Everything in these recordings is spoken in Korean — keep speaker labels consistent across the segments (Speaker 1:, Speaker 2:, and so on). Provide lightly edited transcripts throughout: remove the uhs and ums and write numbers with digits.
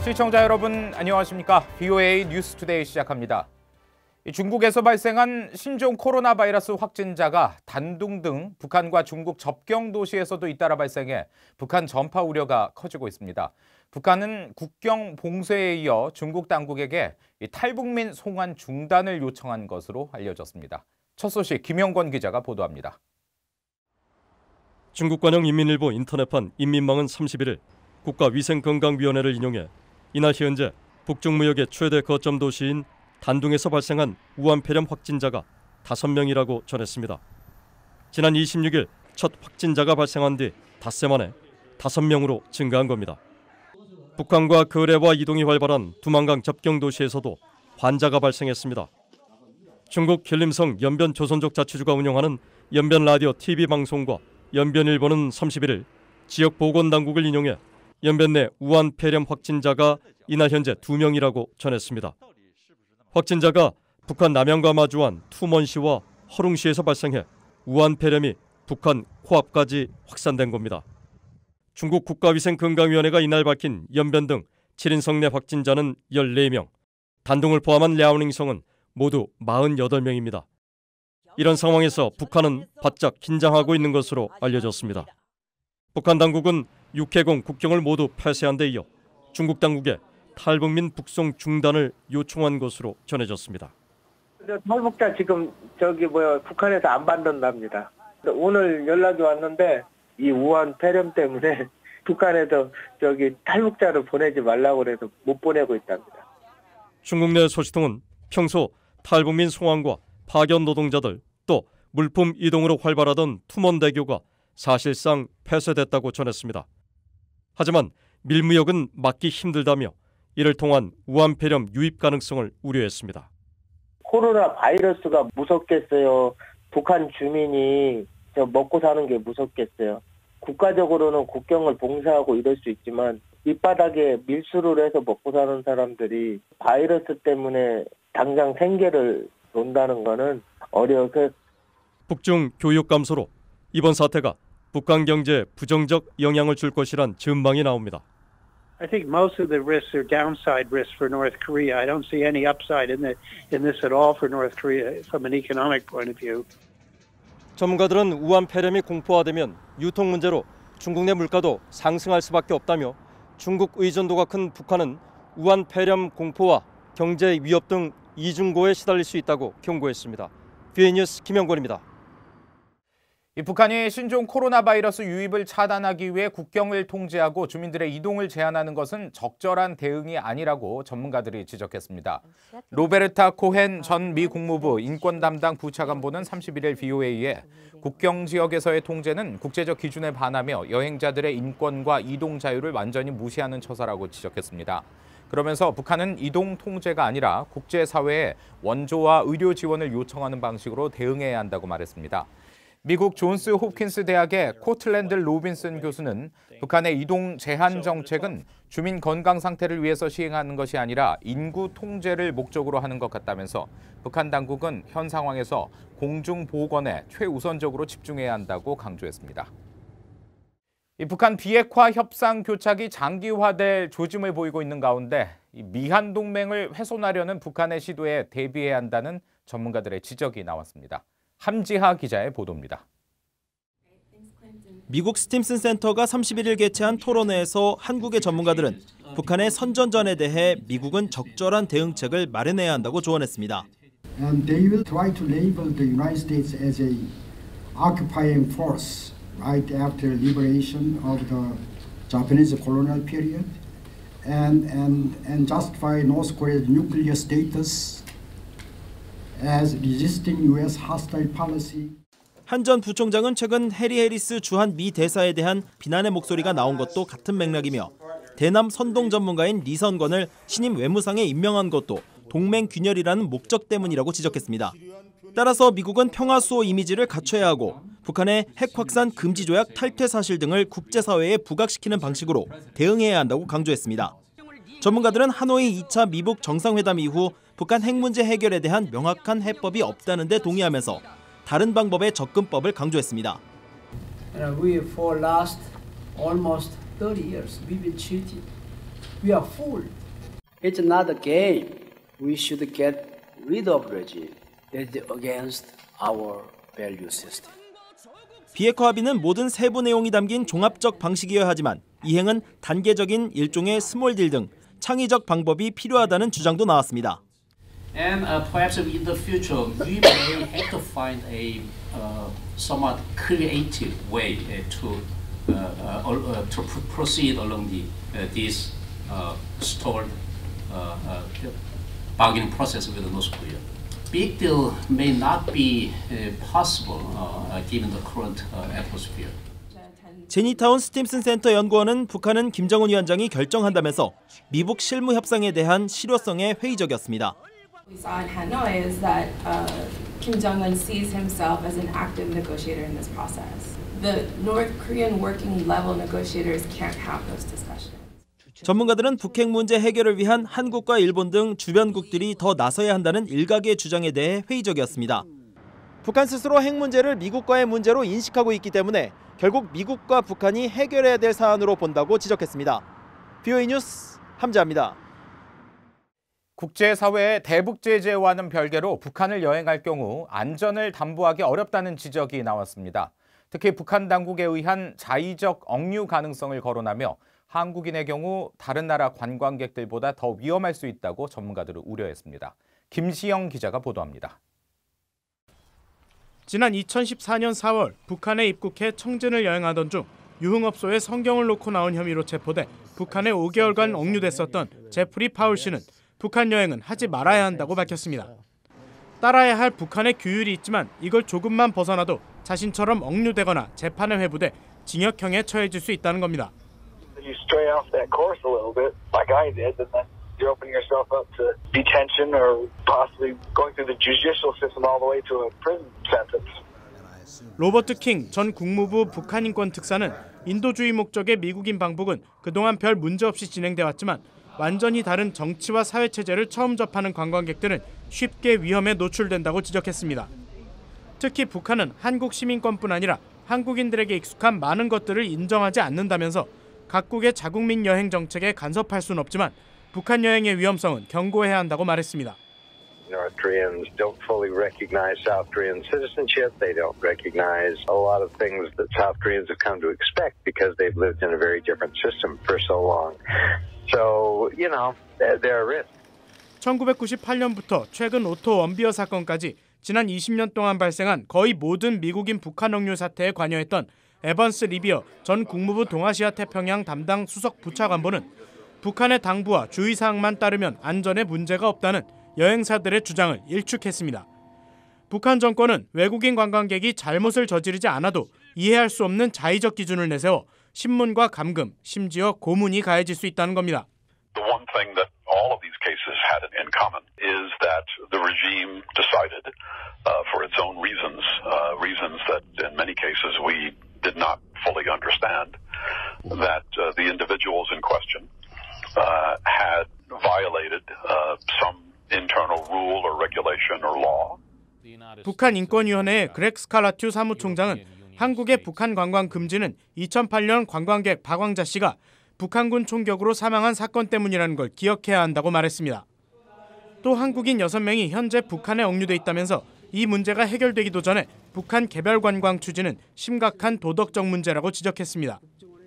Speaker 1: 시청자 여러분 안녕하십니까? VOA 뉴스투데이 시작합니다. 중국에서 발생한 신종 코로나 바이러스 확진자가 단둥 등 북한과 중국 접경 도시에서도 잇따라 발생해 북한 전파 우려가 커지고 있습니다. 북한은 국경 봉쇄에 이어 중국 당국에게 탈북민 송환 중단을 요청한 것으로 알려졌습니다. 첫 소식 김영권 기자가 보도합니다.
Speaker 2: 중국 관영 인민일보 인터넷판 인민망은 31일 국가위생건강위원회를 인용해 이날 현재 북중무역의 최대 거점 도시인 단둥에서 발생한 우한 폐렴 확진자가 5명이라고 전했습니다. 지난 26일 첫 확진자가 발생한 뒤 닷새 만에 5명으로 증가한 겁니다. 북한과 거래와 이동이 활발한 두만강 접경 도시에서도 환자가 발생했습니다. 중국 길림성 연변조선족 자치주가 운영하는 연변라디오 TV 방송과 연변일보는 31일 지역 보건당국을 인용해 연변 내 우한 폐렴 확진자가 이날 현재 2명이라고 전했습니다. 확진자가 북한 남양과 마주한 투먼시와 허룽시에서 발생해 우한 폐렴이 북한 코앞까지 확산된 겁니다. 중국 국가위생건강위원회가 이날 밝힌 연변 등 7인성 내 확진자는 14명, 단둥을 포함한 랴오닝성은 모두 48명입니다. 이런 상황에서 북한은 바짝 긴장하고 있는 것으로 알려졌습니다. 북한 당국은 육해공 국경을 모두 폐쇄한 데 이어 중국 당국에 탈북민 북송 중단을 요청한 것으로 전해졌습니다.
Speaker 3: 탈북자 지금 북한에서 안 받는답니다. 오늘 연락이 왔는데 이 우한 폐렴 때문에 북한에서 탈북자를 보내지 말라고 해서 못 보내고 있답니다.
Speaker 2: 중국 내 소식통은 평소 탈북민 송환과 파견 노동자들 또 물품 이동으로 활발하던 투먼대교가 사실상 폐쇄됐다고 전했습니다. 하지만 밀무역은 막기 힘들다며 이를 통한 우한 폐렴 유입 가능성을 우려했습니다.
Speaker 3: 코로나 바이러스가 무섭겠어요. 북한 주민이 먹고 사는 게 무섭겠어요. 국가적으로는 국경을 봉쇄하고 이럴 수 있지만 밑바닥에 밀수를 해서 먹고 사는 사람들이 바이러스 때문에 당장 생계를 논다는 거는 어려워서.
Speaker 2: 북중 교육 감소로 이번 사태가 북한 경제에 부정적 영향을 줄 것이란 전망이 나옵니다.
Speaker 4: I think most of the risks are downside risks for North Korea. I don't see any upside in this at all for North Korea from an economic point of view.
Speaker 2: 전문가들은 우한 폐렴이 공포화되면 유통 문제로 중국 내 물가도 상승할 수밖에 없다며 중국 의존도가 큰 북한은 우한 폐렴 공포와 경제 위협 등 이중고에 시달릴 수 있다고 경고했습니다. VOA 뉴스 김영권입니다.
Speaker 1: 북한이 신종 코로나 바이러스 유입을 차단하기 위해 국경을 통제하고 주민들의 이동을 제한하는 것은 적절한 대응이 아니라고 전문가들이 지적했습니다. 로베르타 코헨 전 미 국무부 인권 담당 부차관보는 31일 VOA에 국경 지역에서의 통제는 국제적 기준에 반하며 여행자들의 인권과 이동 자유를 완전히 무시하는 처사라고 지적했습니다. 그러면서 북한은 이동 통제가 아니라 국제사회에 원조와 의료 지원을 요청하는 방식으로 대응해야 한다고 말했습니다. 미국 존스 홉킨스 대학의 코틀랜드 로빈슨 교수는 북한의 이동 제한 정책은 주민 건강 상태를 위해서 시행하는 것이 아니라 인구 통제를 목적으로 하는 것 같다면서 북한 당국은 현 상황에서 공중보건에 최우선적으로 집중해야 한다고 강조했습니다. 북한 비핵화 협상 교착이 장기화될 조짐을 보이고 있는 가운데 미한 동맹을 훼손하려는 북한의 시도에 대비해야 한다는 전문가들의 지적이 나왔습니다. 함지하 기자의 보도입니다.
Speaker 5: 미국 스팀슨 센터가 31일 개최한 토론회에서 한국의 전문가들은 북한의 선전전에 대해 미국은 적절한 대응책을 마련해야 한다고 조언했습니다.
Speaker 6: And they will try to label the United States as a occupying force right after liberation of the Japanese colonial period and justify North Korea's nuclear status as resisting U.S. hostile policy.
Speaker 5: 한 전 부총장은 최근 해리 해리스 주한 미 대사에 대한 비난의 목소리가 나온 것도 같은 맥락이며 대남 선동 전문가인 리선건을 신임 외무상에 임명한 것도 동맹 균열이라는 목적 때문이라고 지적했습니다. 따라서 미국은 평화수호 이미지를 갖춰야 하고 북한의 핵 확산 금지 조약 탈퇴 사실 등을 국제사회에 부각시키는 방식으로 대응해야 한다고 강조했습니다. 전문가들은 하노이 2차 미북 정상회담 이후 북한 핵 문제 해결에 대한 명확한 해법이 없다는 데 동의하면서 다른 방법의 접근법을 강조했습니다.
Speaker 7: We for last almost 30 years we've been cheated we are full. It's not a game. We should get rid of regime that is against our value system.
Speaker 5: 비핵화 합의는 모든 세부 내용이 담긴 종합적 방식이어야 하지만 이행은 단계적인 일종의 스몰 딜 등 창의적 방법이 필요하다는 주장도 나왔습니다.
Speaker 8: And perhaps in the future, we may have to find a somewhat creative way to proceed along this stalled bargaining process with North Korea. Big deal may not be possible given the current atmosphere.
Speaker 5: 제니타운 스팀슨 센터 연구원은 북한은 김정은 위원장이 결정한다면서 미북 실무 협상에 대한 실효성에 회의적이었습니다.
Speaker 9: We saw in Hanoi is that Kim Jong-un sees himself as an active negotiator in this process. The North Korean working level negotiators can't have those discussions.
Speaker 5: 전문가들은 북핵 문제 해결을 위한 한국과 일본 등 주변국들이 더 나서야 한다는 일각의 주장에 대해 회의적이었습니다. 북한 스스로 핵 문제를 미국과의 문제로 인식하고 있기 때문에 결국 미국과 북한이 해결해야 될 사안으로 본다고 지적했습니다. VOA 뉴스 함재합니다.
Speaker 1: 국제사회의 대북 제재와는 별개로 북한을 여행할 경우 안전을 담보하기 어렵다는 지적이 나왔습니다. 특히 북한 당국에 의한 자의적 억류 가능성을 거론하며 한국인의 경우 다른 나라 관광객들보다 더 위험할 수 있다고 전문가들은 우려했습니다. 김시영 기자가 보도합니다.
Speaker 10: 지난 2014년 4월 북한에 입국해 청진을 여행하던 중 유흥업소에 성경을 놓고 나온 혐의로 체포돼 북한에 5개월간 억류됐었던 제프리 파울 씨는 북한 여행은 하지 말아야 한다고 밝혔습니다. 따라야 할 북한의 규율이 있지만 이걸 조금만 벗어나도 자신처럼 억류되거나 재판에 회부돼 징역형에 처해질 수 있다는 겁니다.
Speaker 11: You stray off that course a little bit, like I did, and then you're opening yourself up to detention or possibly going through the judicial system all the way to a prison sentence.
Speaker 10: 로버트 킹 전 국무부 북한인권 특사는 인도주의 목적의 미국인 방북은 그동안 별 문제 없이 진행돼 왔지만 완전히 다른 정치와 사회 체제를 처음 접하는 관광객들은 쉽게 위험에 노출된다고 지적했습니다. 특히 북한은 한국 시민권뿐 아니라 한국인들에게 익숙한 많은 것들을 인정하지 않는다면서 각국의 자국민 여행 정책에 간섭할 수는 없지만 북한 여행의 위험성은 경고해야 한다고 말했습니다.
Speaker 12: North Koreans don't fully recognize South Korean citizenship. They don't recognize a lot of things that South Koreans have come to expect because they've lived in a very different system for so long. So, you know, there are risks.
Speaker 10: 1998년부터 최근 오토 원비어 사건까지 지난 20년 동안 발생한 거의 모든 미국인 북한 억류 사태에 관여했던 에번스 리비어 전 국무부 동아시아 태평양 담당 수석 부차관보는 북한의 당부와 주의사항만 따르면 안전에 문제가 없다는 여행사들의 주장을 일축했습니다. 북한 정권은 외국인 관광객이 잘못을 저지르지 않아도 이해할 수 없는 자의적 기준을 내세워 신문과 감금, 심지어 고문이 가해질 수 있다는 겁니다.
Speaker 13: The one thing that all of these cases had in common is that the regime decided, for its own reasons, reasons that in many cases we did not fully understand, that the individuals in question had violated some internal rule or regulation or law.
Speaker 10: 북한 인권위원회의 그렉 스칼라튜 사무총장은 한국의 북한 관광 금지는 2008년 관광객 박광자 씨가 북한군 총격으로 사망한 사건 때문이라는 걸 기억해야 한다고 말했습니다. 또 한국인 6명이 현재 북한에 억류돼 있다면서 이 문제가 해결되기도 전에 북한 개별 관광 추진은 심각한 도덕적 문제라고 지적했습니다.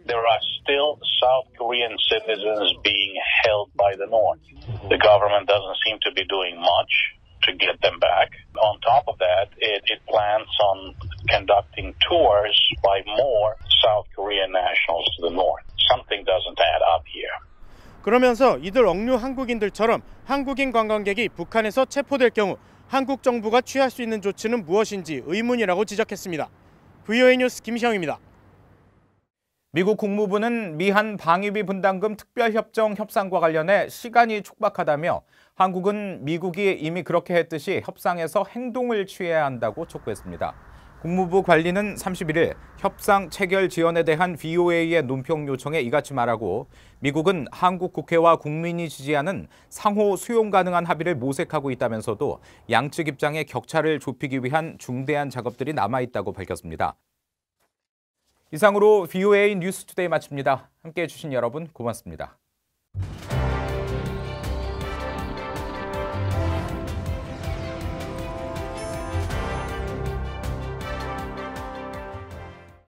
Speaker 14: There are still South Korean citizens being held by the North. The government doesn't seem to be doing much to get them back. On top of that, it plans on conducting tours by more South Korean nationals to the North. Something doesn't add up here.
Speaker 10: 그러면서 이들 억류 한국인들처럼 한국인 관광객이 북한에서 체포될 경우 한국 정부가 취할 수 있는 조치는 무엇인지 의문이라고 지적했습니다. VOA 뉴스 김시영입니다.
Speaker 1: 미국 국무부는 미한 방위비 분담금 특별협정 협상과 관련해 시간이 촉박하다며 한국은 미국이 이미 그렇게 했듯이 협상에서 행동을 취해야 한다고 촉구했습니다. 국무부 관리는 31일 협상 체결 지연에 대한 VOA의 논평 요청에 이같이 말하고 미국은 한국 국회와 국민이 지지하는 상호 수용 가능한 합의를 모색하고 있다면서도 양측 입장의 격차를 좁히기 위한 중대한 작업들이 남아있다고 밝혔습니다. 이상으로 VOA 뉴스투데이 마칩니다. 함께해 주신 여러분 고맙습니다.